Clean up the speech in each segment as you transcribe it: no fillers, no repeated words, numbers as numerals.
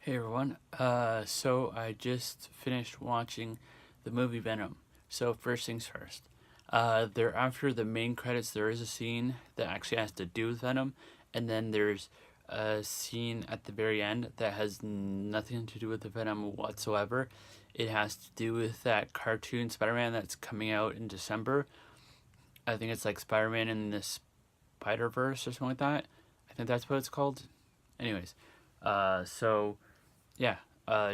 Hey everyone. So I just finished watching the movie Venom. So first things first. There after the main credits, there is a scene that actually has to do with Venom, and then there's a scene at the very end that has nothing to do with the Venom whatsoever. It has to do with that cartoon Spider-Man that's coming out in December. I think it's like Spider-Man in the Spider-Verse or something like that. I think that's what it's called. Anyways, so yeah,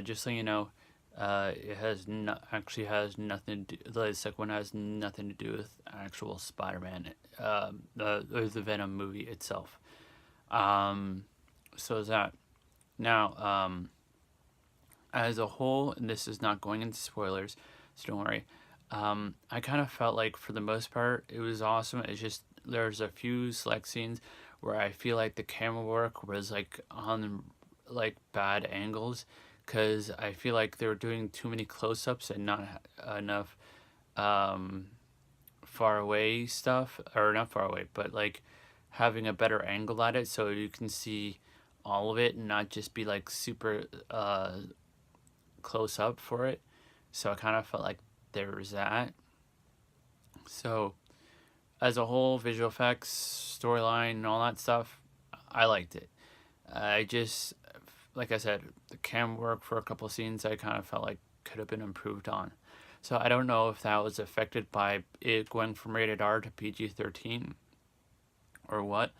just so you know, it has actually has nothing to do, the second one has nothing to do with actual Spider-Man, or the Venom movie itself. Um, so is that now, as a whole, and this is not going into spoilers, so don't worry. I kind of felt like for the most part it was awesome. It's just there's a few select scenes where I feel like the camera work was like on like bad angles, because I feel like they were doing too many close-ups and not enough um, far away stuff, or not far away, but like having a better angle at it so you can see all of it and not just be like super close up for it. So I kind of felt like there was that. So as a whole, visual effects, storyline, and all that stuff, I liked it. I just, like I said, the cam work for a couple of scenes I kind of felt like could have been improved on. So I don't know if that was affected by it going from rated R to PG-13 or what,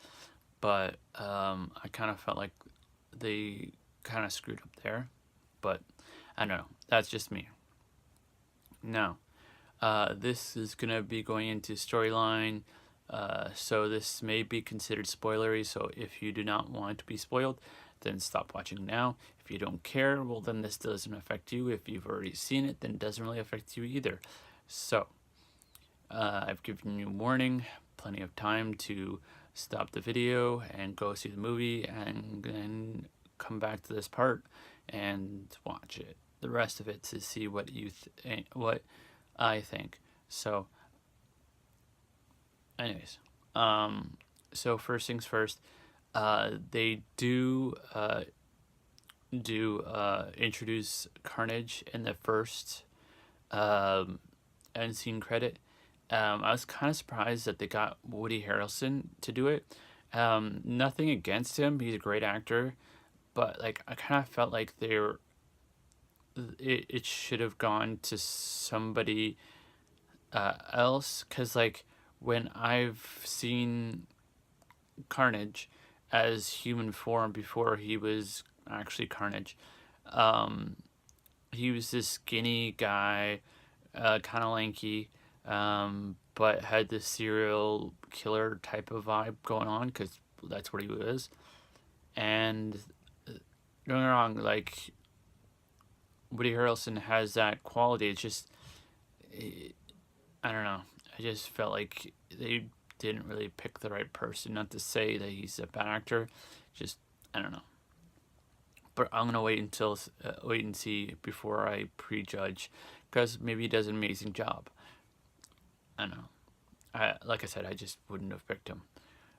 but I kind of felt like they kind of screwed up there. But I don't know. That's just me. Now, this is gonna be going into storyline. So this may be considered spoilery. So if you do not want to be spoiled, then stop watching now. If you don't care, well then this doesn't affect you. If you've already seen it, then it doesn't really affect you either. So I've given you warning, plenty of time to stop the video and go see the movie, and then come back to this part and watch it. The rest of it to see what what I think. So, anyways, so first things first, they do introduce Carnage in the first end scene credit. I was kind of surprised that they got Woody Harrelson to do it. Nothing against him; he's a great actor, but like I kind of felt like it should have gone to somebody else, because like when I've seen Carnage as human form before he was actually Carnage, um, he was this skinny guy, kind of lanky, but had this serial killer type of vibe going on, because that's what he was. And don't get me wrong, like Woody Harrelson has that quality. It's just, I don't know. I just felt like they didn't really pick the right person. Not to say that he's a bad actor, just I don't know. But I'm gonna wait and see before I prejudge, because maybe he does an amazing job. I don't know. Like I said, I just wouldn't have picked him.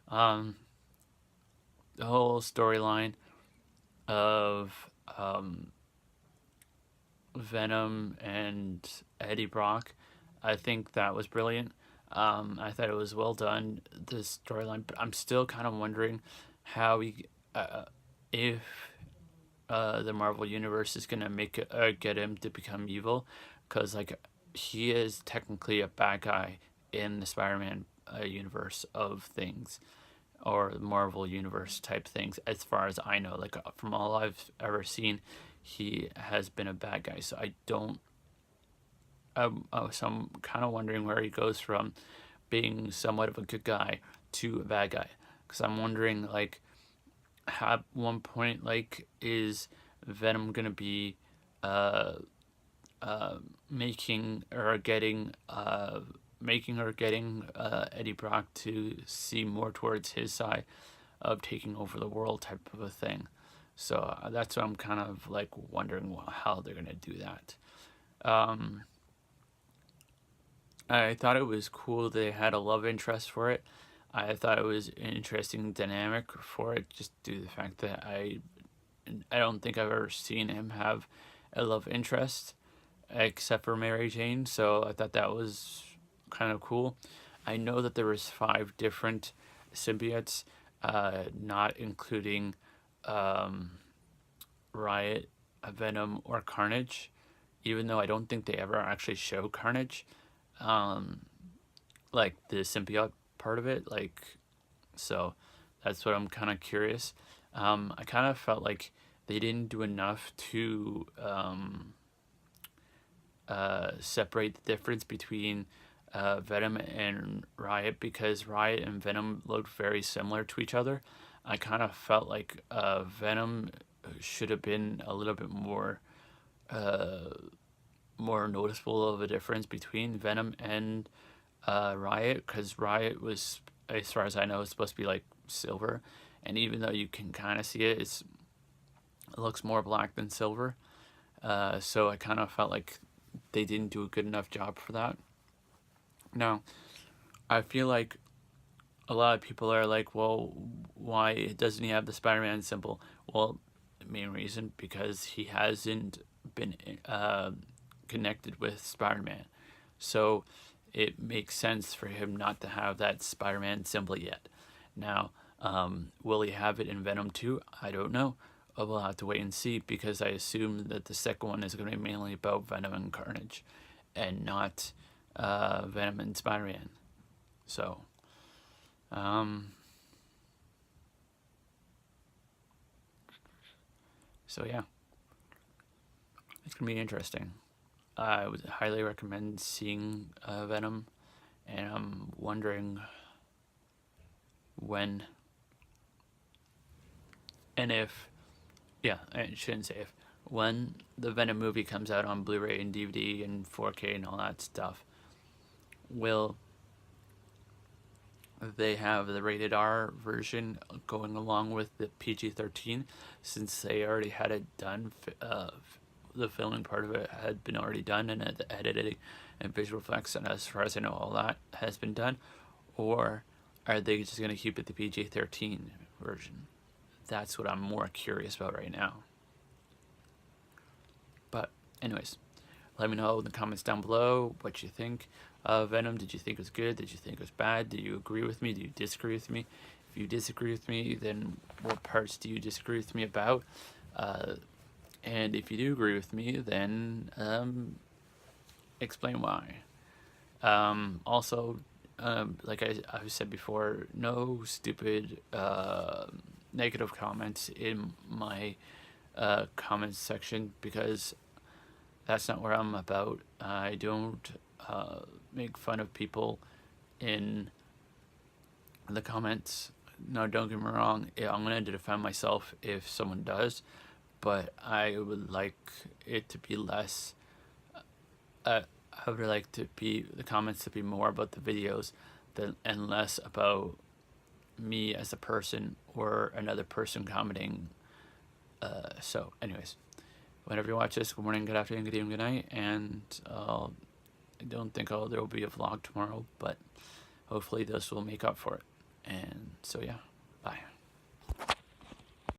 Um, the whole storyline of Venom and Eddie Brock, I think that was brilliant. I thought it was well done, this storyline, but I'm still kind of wondering how if the Marvel Universe is gonna get him to become evil, because like he is technically a bad guy in the Spider-Man universe of things, or Marvel Universe type things, as far as I know. Like from all I've ever seen, he has been a bad guy. So I don't. So I'm kind of wondering where he goes from being somewhat of a good guy to a bad guy. Because I'm wondering, like, at one point, like, is Venom gonna be uh, making or getting Eddie Brock to see more towards his side of taking over the world, type of a thing. So that's what I'm kind of like wondering how they're gonna do that. Um, I thought it was cool they had a love interest for it. I thought it was an interesting dynamic for it, just due to the fact that I I don't think I've ever seen him have a love interest except for Mary Jane, so I thought that was kind of cool. I know that there was 5 different symbiotes, not including um, Riot, Venom, or Carnage, even though I don't think they ever actually show Carnage, um, like the symbiote part of it. Like, so that's what I'm kind of curious. I kind of felt like they didn't do enough to separate the difference between Venom and Riot, because Riot and Venom looked very similar to each other. I kind of felt like Venom should have been a little bit uh, more noticeable of a difference between Venom and Riot, because Riot was, as far as I know, is supposed to be like silver, and even though you can kind of see it, it looks more black than silver. So I kind of felt like they didn't do a good enough job for that. Now, I feel like a lot of people are like, well, why doesn't he have the Spider-Man symbol? Well, the main reason, because he hasn't been connected with Spider-Man. So it makes sense for him not to have that Spider-Man symbol yet. Now, will he have it in Venom 2? I don't know. We'll have to wait and see, because I assume that the second one is going to be mainly about Venom and Carnage and not Venom and Spider-Man. So, um, yeah, it's going to be interesting. I would highly recommend seeing Venom, and I'm wondering when and if, yeah, I shouldn't say if, when the Venom movie comes out on Blu-ray and DVD and 4K and all that stuff, will they have the rated R version going along with the PG-13, since they already had it done. The filming part of it had been already done, and the editing and visual effects, and as far as I know, all that has been done. Or are they just going to keep it the PG-13 version? That's what I'm more curious about right now. But anyways, let me know in the comments down below what you think of Venom. Did you think it was good? Did you think it was bad? Do you agree with me? Do you disagree with me? If you disagree with me, then what parts do you disagree with me about? And if you do agree with me, then explain why. Also, like I've said before, no stupid negative comments in my comments section, because that's not what I'm about. I don't make fun of people in the comments. No, don't get me wrong. I'm going to defend myself if someone does, but I would like it to be less. I would like to be the comments to be more about the videos and less about me as a person or another person commenting. So, anyways, whenever you watch this, good morning, good afternoon, good evening, good night, and I don't think there will be a vlog tomorrow, but hopefully this will make up for it. And so, yeah.